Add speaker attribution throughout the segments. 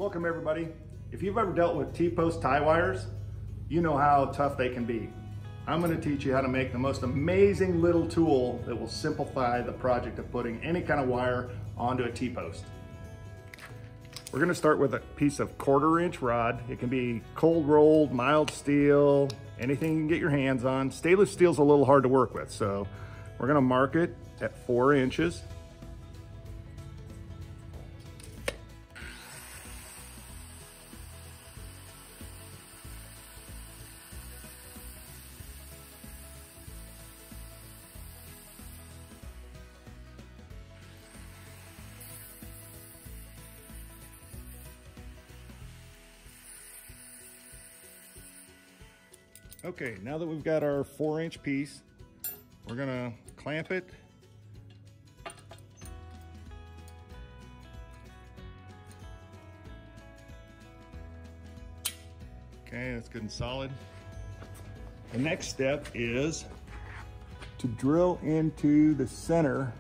Speaker 1: Welcome everybody. If you've ever dealt with T-post tie wires, you know how tough they can be. I'm going to teach you how to make the most amazing little tool that will simplify the project of putting any kind of wire onto a T-post. We're going to start with a piece of 1/4-inch rod. It can be cold rolled, mild steel, anything you can get your hands on. Stainless steel's a little hard to work with, so we're going to mark it at 4 inches. Okay, now that we've got our 4-inch piece, we're gonna clamp it. Okay, that's good and solid. The next step is to drill into the center .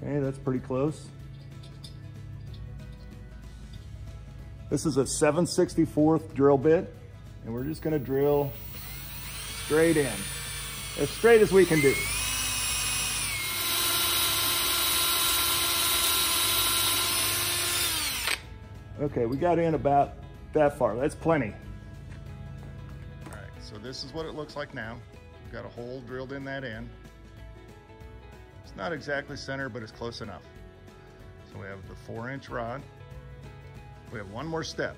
Speaker 1: Okay, that's pretty close. This is a 7/64 drill bit, and we're just gonna drill straight in, as straight as we can do. Okay, we got in about that far. That's plenty. All right, so this is what it looks like now. We've got a hole drilled in that end. It's not exactly center, but it's close enough. So we have the 4-inch rod. We have one more step.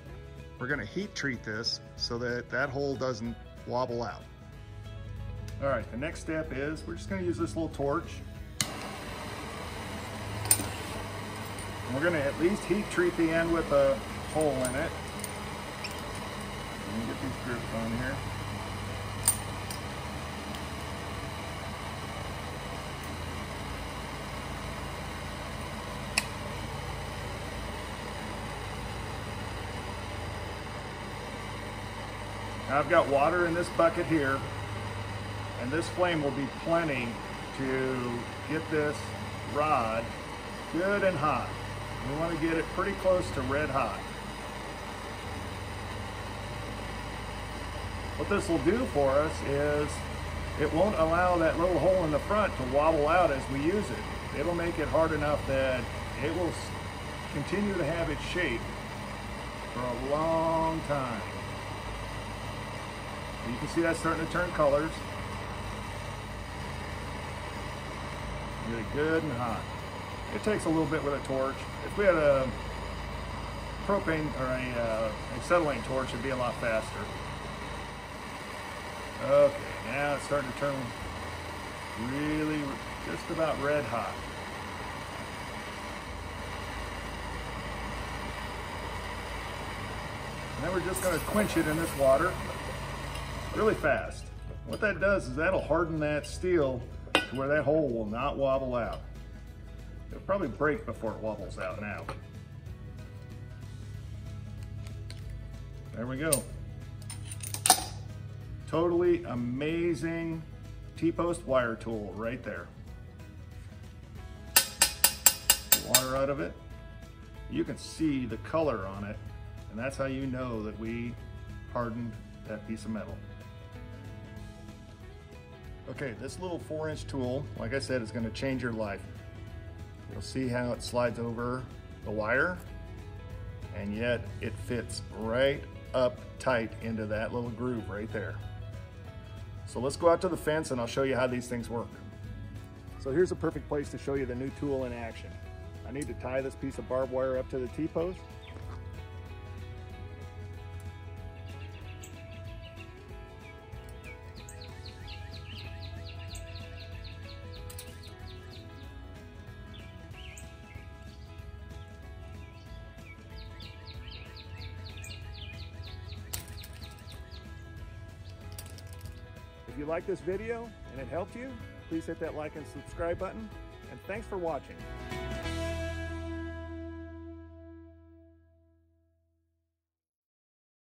Speaker 1: We're gonna heat treat this so that that hole doesn't wobble out. All right, the next step is we're just gonna use this little torch. And we're gonna at least heat treat the end with a hole in it. Let me get these grips on here. Now I've got water in this bucket here, and this flame will be plenty to get this rod good and hot. We want to get it pretty close to red hot. What this will do for us is it won't allow that little hole in the front to wobble out as we use it. It'll make it hard enough that it will continue to have its shape for a long time. You can see that's starting to turn colors. Really good and hot. It takes a little bit with a torch. If we had a propane or a acetylene torch, it'd be a lot faster. Okay, now it's starting to turn really just about red hot. And then we're just going to quench it in this water really fast. What that does is that'll harden that steel to where that hole will not wobble out. It'll probably break before it wobbles out now. There we go. Totally amazing T-post wire tool right there. Water out of it. You can see the color on it, and that's how you know that we hardened that piece of metal. Okay, this little 4-inch tool, like I said, is going to change your life. You'll see how it slides over the wire, and yet it fits right up tight into that little groove right there. So let's go out to the fence and I'll show you how these things work. So here's a perfect place to show you the new tool in action. I need to tie this piece of barbed wire up to the T-post. If you like this video and it helped you, please hit that like and subscribe button, and thanks for watching.